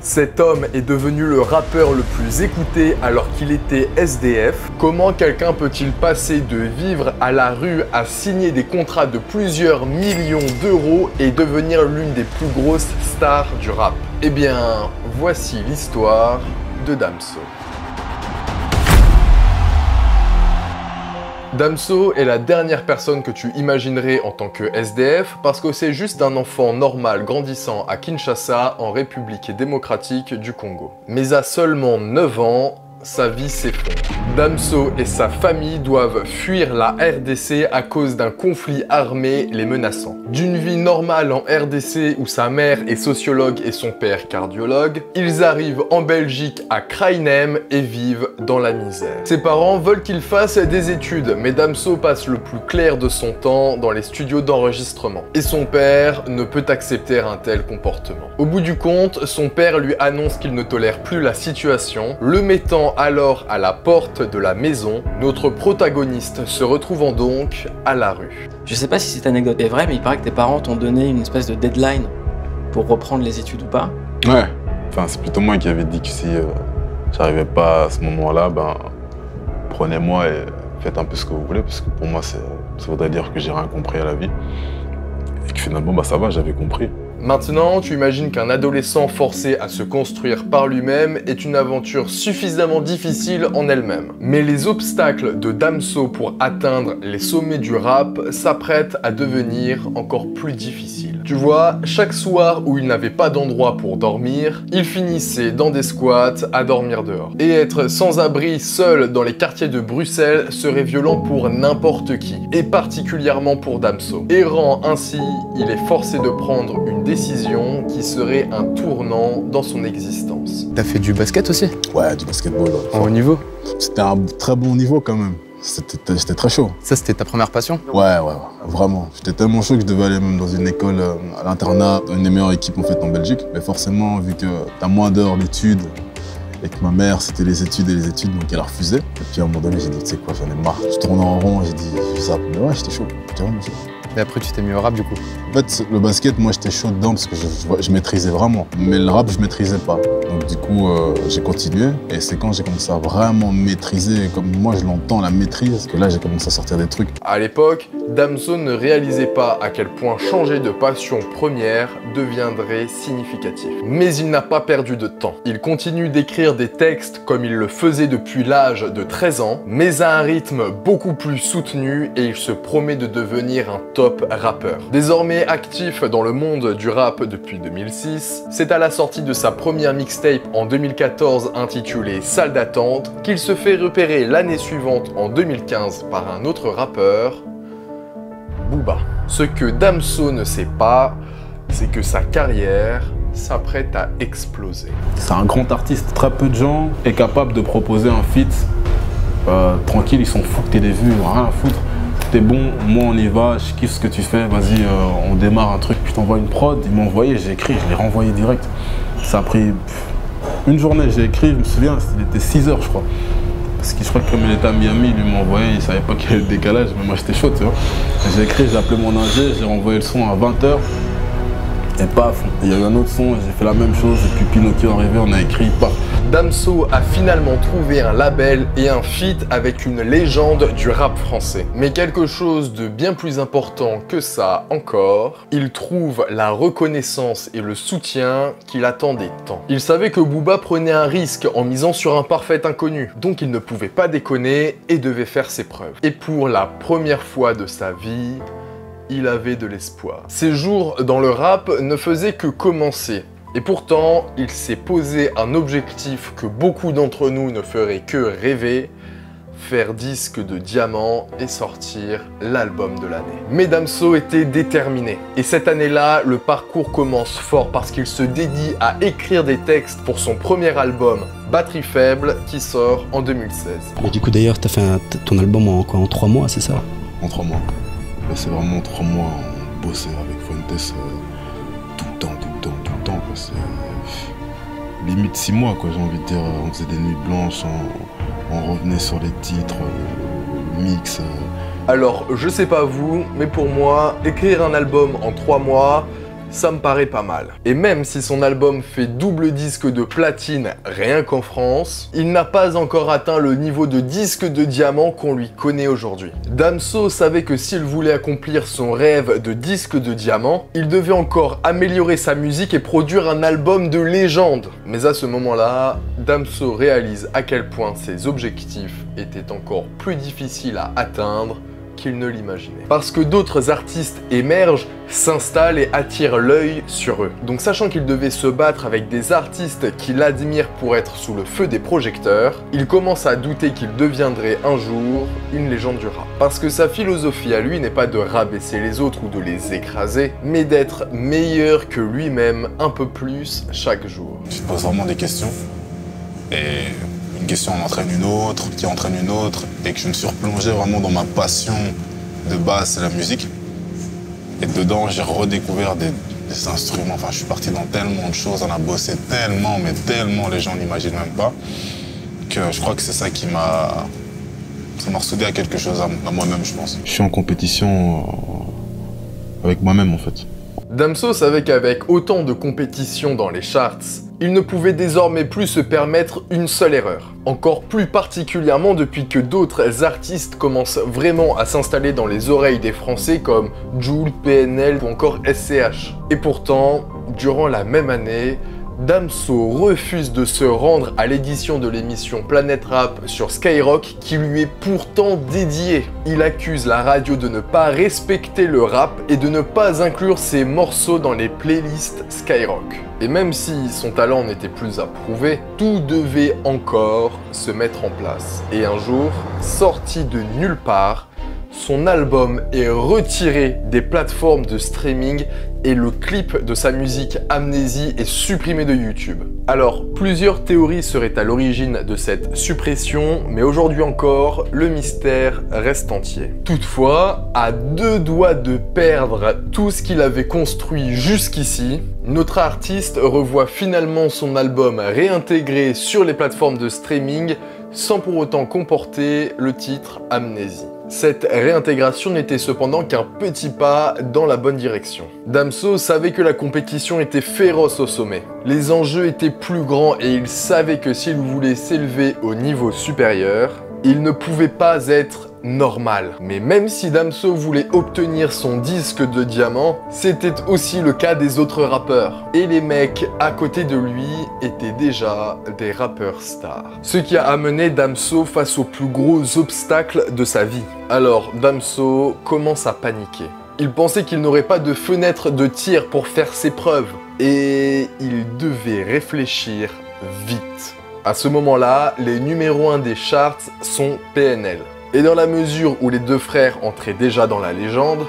Cet homme est devenu le rappeur le plus écouté alors qu'il était SDF. Comment quelqu'un peut-il passer de vivre à la rue à signer des contrats de plusieurs millions d'euros et devenir l'une des plus grosses stars du rap? Eh bien, voici l'histoire de Damso. Damso est la dernière personne que tu imaginerais en tant que SDF parce que c'est juste un enfant normal grandissant à Kinshasa en République démocratique du Congo. Mais à seulement 9 ans, sa vie s'effondre. Damso et sa famille doivent fuir la RDC à cause d'un conflit armé les menaçant. D'une vie normale en RDC où sa mère est sociologue et son père cardiologue, ils arrivent en Belgique à Kraïnem et vivent dans la misère. Ses parents veulent qu'il fasse des études, mais Damso passe le plus clair de son temps dans les studios d'enregistrement. Et son père ne peut accepter un tel comportement. Au bout du compte, son père lui annonce qu'il ne tolère plus la situation, le mettant alors à la porte de la maison, notre protagoniste se retrouvant donc à la rue. Je sais pas si cette anecdote est vraie, mais il paraît que tes parents t'ont donné une espèce de deadline pour reprendre les études ou pas. Ouais, enfin c'est plutôt moi qui avais dit que si j'arrivais pas à ce moment-là, ben prenez-moi et faites un peu ce que vous voulez, parce que pour moi ça voudrait dire que j'ai rien compris à la vie. Et que finalement bah ça va, j'avais compris. Maintenant, tu imagines qu'un adolescent forcé à se construire par lui-même est une aventure suffisamment difficile en elle-même. Mais les obstacles de Damso pour atteindre les sommets du rap s'apprêtent à devenir encore plus difficiles. Tu vois, chaque soir où il n'avait pas d'endroit pour dormir, il finissait dans des squats à dormir dehors. Et être sans abri seul dans les quartiers de Bruxelles serait violent pour n'importe qui, et particulièrement pour Damso. Errant ainsi, il est forcé de prendre une décision qui serait un tournant dans son existence. T'as fait du basket aussi? Ouais, du basketball. En haut niveau? C'était un très bon niveau quand même. J'étais très chaud. Ça, c'était ta première passion? Ouais, vraiment. J'étais tellement chaud que je devais aller même dans une école à l'internat, dans une des meilleures équipes en fait en Belgique. Mais forcément, vu que t'as moins d'heures d'études et que ma mère, c'était les études, donc elle a refusé. Et puis à un moment donné, j'ai dit, tu sais quoi, j'en ai marre. Je tournais en rond, j'ai dit, je zappe. Mais ouais, j'étais chaud, j'étais vraiment chaud. Et après, tu t'es mis au rap du coup? En fait, le basket, moi, j'étais chaud dedans parce que je maîtrisais vraiment. Mais le rap, je maîtrisais pas. Donc du coup, j'ai continué. Et c'est quand j'ai commencé à vraiment maîtriser, comme moi je l'entends, la maîtrise, que là, j'ai commencé à sortir des trucs. À l'époque, Damso ne réalisait pas à quel point changer de passion première deviendrait significatif. Mais il n'a pas perdu de temps. Il continue d'écrire des textes comme il le faisait depuis l'âge de 13 ans, mais à un rythme beaucoup plus soutenu et il se promet de devenir un top rappeur. Désormais actif dans le monde du rap depuis 2006, c'est à la sortie de sa première mixtape en 2014 intitulée Salle d'attente qu'il se fait repérer l'année suivante en 2015 par un autre rappeur, Booba. Ce que Damso ne sait pas, c'est que sa carrière s'apprête à exploser. C'est un grand artiste. Très peu de gens est capable de proposer un feat tranquille, ils s'en foutent que t'aies des vues, rien à foutre. T'es bon, moi on y va, je kiffe ce que tu fais, vas-y, on démarre un truc, puis je t'envoie une prod, ils m'ont envoyé, j'ai écrit, je l'ai renvoyé direct. Ça a pris une journée, j'ai écrit, je me souviens, il était 6 heures je crois. Parce que je crois que comme il était à Miami, il m'a envoyé, il savait pas qu'il y avait le décalage, mais moi j'étais chaud, tu vois. J'ai écrit, j'ai appelé mon ingé, j'ai renvoyé le son à 20 h. Et paf, il y a eu un autre son, j'ai fait la même chose, et puis Pinocchio est arrivé, on a écrit, paf. Damso a finalement trouvé un label et un feat avec une légende du rap français. Mais quelque chose de bien plus important que ça encore, il trouve la reconnaissance et le soutien qu'il attendait tant. Il savait que Booba prenait un risque en misant sur un parfait inconnu, donc il ne pouvait pas déconner et devait faire ses preuves. Et pour la première fois de sa vie, il avait de l'espoir. Ses jours dans le rap ne faisaient que commencer. Et pourtant, il s'est posé un objectif que beaucoup d'entre nous ne feraient que rêver, faire disque de diamant et sortir l'album de l'année. Mais Damso était déterminé. Et cette année-là, le parcours commence fort parce qu'il se dédie à écrire des textes pour son premier album, Batterie Faible, qui sort en 2016. Mais du coup d'ailleurs, t'as fait ton album en 3 mois, c'est ça? En 3 mois. C'est vraiment 3 mois, on bossait avec Fuentes tout le temps. Limite 6 mois, quoi, j'ai envie de dire. On faisait des nuits blanches, on revenait sur les titres, le mix. Alors, je sais pas vous, mais pour moi, écrire un album en 3 mois, ça me paraît pas mal. Et même si son album fait double disque de platine rien qu'en France, il n'a pas encore atteint le niveau de disque de diamant qu'on lui connaît aujourd'hui. Damso savait que s'il voulait accomplir son rêve de disque de diamant, il devait encore améliorer sa musique et produire un album de légende. Mais à ce moment-là, Damso réalise à quel point ses objectifs étaient encore plus difficiles à atteindre qu'il ne l'imaginait. Parce que d'autres artistes émergent, s'installent et attirent l'œil sur eux. Donc sachant qu'il devait se battre avec des artistes qu'il admire pour être sous le feu des projecteurs, il commence à douter qu'il deviendrait un jour une légende du rap. Parce que sa philosophie à lui n'est pas de rabaisser les autres ou de les écraser, mais d'être meilleur que lui-même un peu plus chaque jour. Je pose vraiment des questions et une question en entraîne une autre, qui entraîne une autre, et que je me suis replongé vraiment dans ma passion de base, c'est la musique. Et dedans, j'ai redécouvert des instruments. Enfin, je suis parti dans tellement de choses, on a bossé tellement, mais tellement, les gens n'imaginent même pas, que je crois que c'est ça qui m'a... Ça m'a ressoudé à quelque chose, à moi-même, je pense. Je suis en compétition avec moi-même, en fait. Damso savait qu'avec autant de compétition dans les charts, il ne pouvait désormais plus se permettre une seule erreur. Encore plus particulièrement depuis que d'autres artistes commencent vraiment à s'installer dans les oreilles des Français comme Jul, PNL ou encore SCH. Et pourtant, durant la même année, Damso refuse de se rendre à l'édition de l'émission Planète Rap sur Skyrock qui lui est pourtant dédiée. Il accuse la radio de ne pas respecter le rap et de ne pas inclure ses morceaux dans les playlists Skyrock. Et même si son talent n'était plus à prouver, tout devait encore se mettre en place. Et un jour, sorti de nulle part, son album est retiré des plateformes de streaming et le clip de sa musique Amnésie est supprimé de YouTube. Alors, plusieurs théories seraient à l'origine de cette suppression, mais aujourd'hui encore, le mystère reste entier. Toutefois, à deux doigts de perdre tout ce qu'il avait construit jusqu'ici, notre artiste revoit finalement son album réintégré sur les plateformes de streaming sans pour autant comporter le titre Amnésie. Cette réintégration n'était cependant qu'un petit pas dans la bonne direction. Damso savait que la compétition était féroce au sommet. Les enjeux étaient plus grands et il savait que s'il voulait s'élever au niveau supérieur, il ne pouvait pas être normal. Mais même si Damso voulait obtenir son disque de diamant, c'était aussi le cas des autres rappeurs. Et les mecs à côté de lui étaient déjà des rappeurs stars. Ce qui a amené Damso face aux plus gros obstacles de sa vie. Alors Damso commence à paniquer. Il pensait qu'il n'aurait pas de fenêtre de tir pour faire ses preuves. Et il devait réfléchir vite. À ce moment-là, les numéros 1 des charts sont PNL. Et dans la mesure où les deux frères entraient déjà dans la légende,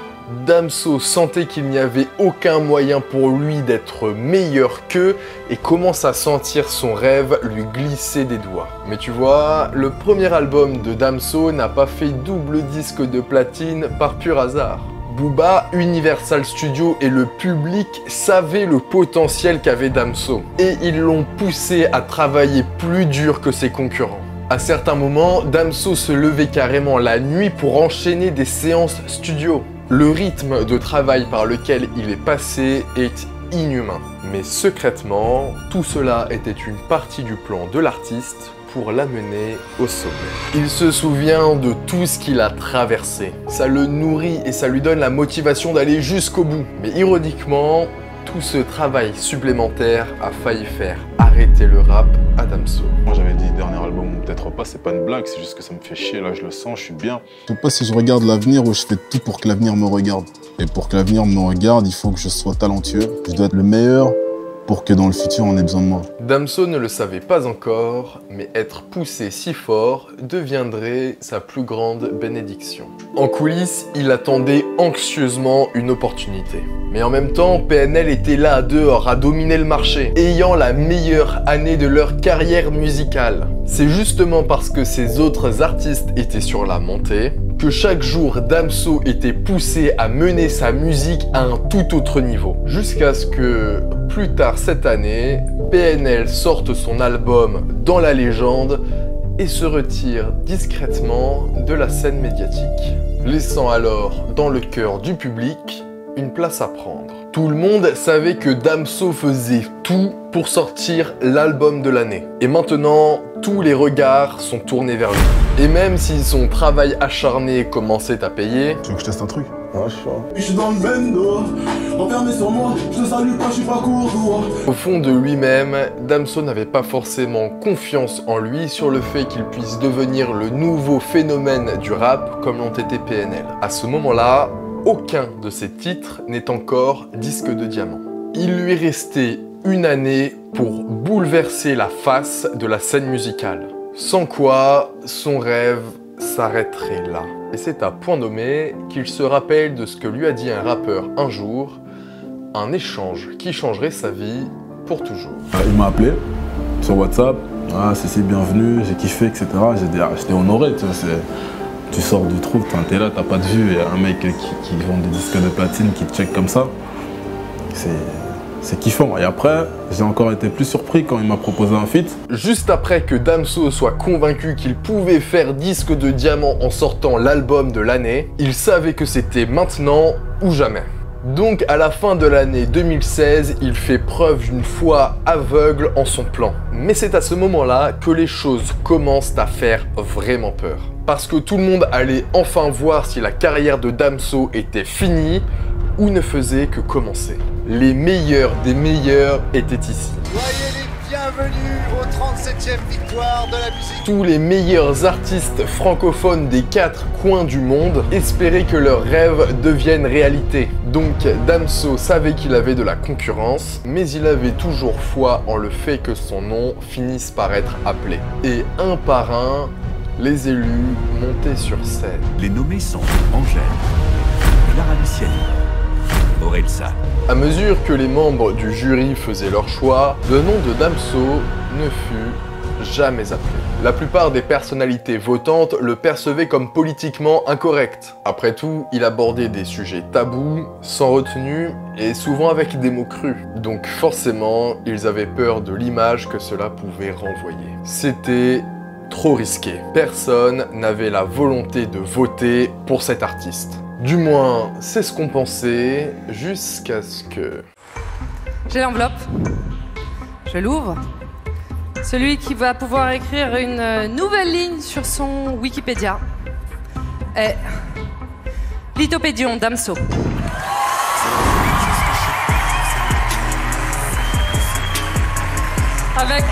Damso sentait qu'il n'y avait aucun moyen pour lui d'être meilleur qu'eux et commence à sentir son rêve lui glisser des doigts. Mais tu vois, le premier album de Damso n'a pas fait double disque de platine par pur hasard. Booba, Universal Studios et le public savaient le potentiel qu'avait Damso. Et ils l'ont poussé à travailler plus dur que ses concurrents. À certains moments, Damso se levait carrément la nuit pour enchaîner des séances studio. Le rythme de travail par lequel il est passé est inhumain. Mais secrètement, tout cela était une partie du plan de l'artiste pour l'amener au sommet. Il se souvient de tout ce qu'il a traversé. Ça le nourrit et ça lui donne la motivation d'aller jusqu'au bout. Mais ironiquement, tout ce travail supplémentaire a failli faire arrêter le rap à Damso. Moi j'avais dit dernier album, peut-être pas, c'est pas une blague, c'est juste que ça me fait chier, là je le sens, je suis bien. Je sais pas si je regarde l'avenir ou je fais tout pour que l'avenir me regarde. Et pour que l'avenir me regarde, il faut que je sois talentueux. Je dois être le meilleur pour que dans le futur on ait besoin de moi. Damso ne le savait pas encore, mais être poussé si fort deviendrait sa plus grande bénédiction. En coulisses, il attendait anxieusement une opportunité. Mais en même temps, PNL était là dehors à dominer le marché, ayant la meilleure année de leur carrière musicale. C'est justement parce que ces autres artistes étaient sur la montée que chaque jour Damso était poussé à mener sa musique à un tout autre niveau. Jusqu'à ce que, plus tard cette année, PNL sorte son album Dans la légende et se retire discrètement de la scène médiatique, laissant alors dans le cœur du public une place à prendre. Tout le monde savait que Damso faisait tout pour sortir l'album de l'année. Et maintenant, tous les regards sont tournés vers lui. Et même si son travail acharné commençait à payer... Tu veux que je teste un truc? Ah, je suis dans le bendo, enfermé sur moi, je te salue pas, je suis pas courtois. Au fond de lui-même, Damso n'avait pas forcément confiance en lui sur le fait qu'il puisse devenir le nouveau phénomène du rap comme l'ont été PNL. À ce moment-là, aucun de ses titres n'est encore disque de diamant. Il lui restait une année pour bouleverser la face de la scène musicale. Sans quoi, son rêve s'arrêterait là. Et c'est à point nommé qu'il se rappelle de ce que lui a dit un rappeur un jour, un échange qui changerait sa vie pour toujours. Il m'a appelé sur WhatsApp, ah c'est bienvenue, j'ai kiffé, etc. J'étais honoré, tu vois, tu sors du trou, t'es là, t'as pas de vue, et un mec qui vend des disques de platine, qui te check comme ça, c'est kiffant. Et après, j'ai encore été plus surpris quand il m'a proposé un feat. Juste après que Damso soit convaincu qu'il pouvait faire disque de diamant en sortant l'album de l'année, il savait que c'était maintenant ou jamais. Donc à la fin de l'année 2016, il fait preuve d'une foi aveugle en son plan. Mais c'est à ce moment-là que les choses commencent à faire vraiment peur. Parce que tout le monde allait enfin voir si la carrière de Damso était finie ou ne faisait que commencer. Les meilleurs des meilleurs étaient ici. Soyez les bienvenus aux 37e victoire de la musique. Tous les meilleurs artistes francophones des 4 coins du monde espéraient que leurs rêves deviennent réalité. Donc Damso savait qu'il avait de la concurrence, mais il avait toujours foi en le fait que son nom finisse par être appelé. Et un par un, les élus montaient sur scène. Les nommés sont Angèle, Clara Luciani, Orelsan. À mesure que les membres du jury faisaient leur choix, le nom de Damso ne fut jamais appelé. La plupart des personnalités votantes le percevaient comme politiquement incorrect. Après tout, il abordait des sujets tabous, sans retenue et souvent avec des mots crus. Donc forcément, ils avaient peur de l'image que cela pouvait renvoyer. C'était trop risqué. Personne n'avait la volonté de voter pour cet artiste. Du moins, c'est ce qu'on pensait, jusqu'à ce que... J'ai l'enveloppe, je l'ouvre. Celui qui va pouvoir écrire une nouvelle ligne sur son Wikipédia est Lithopédion Damso. Avec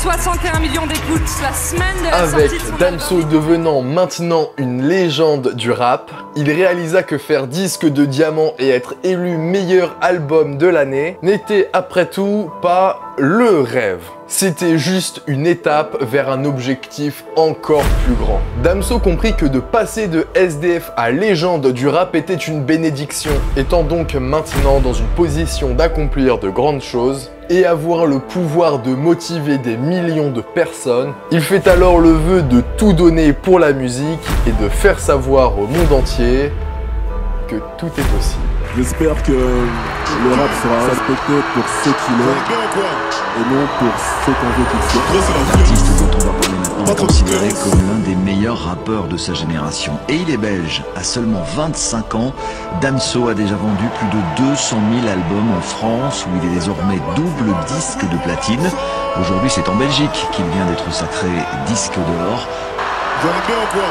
61 millions d'écoutes la semaine de la sortie de son Damso album. devenant maintenant une légende du rap, il réalisa que faire disque de diamant et être élu meilleur album de l'année n'était après tout pas le rêve. C'était juste une étape vers un objectif encore plus grand. Damso comprit que de passer de SDF à légende du rap était une bénédiction, étant donc maintenant dans une position d'accomplir de grandes choses et avoir le pouvoir de motiver des millions de personnes. Il fait alors le vœu de tout donner pour la musique et de faire savoir au monde entier que tout est possible. J'espère que le rap sera respecté pour ce qu'il est et non pour ce qu'on veut qu'il soit. L'artiste dont on va parler maintenant est considéré comme l'un des meilleurs rappeurs de sa génération. Et il est belge. À seulement 25 ans, Damso a déjà vendu plus de 200 000 albums en France, où il est désormais double disque de platine. Aujourd'hui, c'est en Belgique qu'il vient d'être sacré disque d'or. Vous allez bien ou quoi?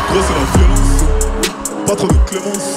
Gros, c'est la violence, pas trop de clémence.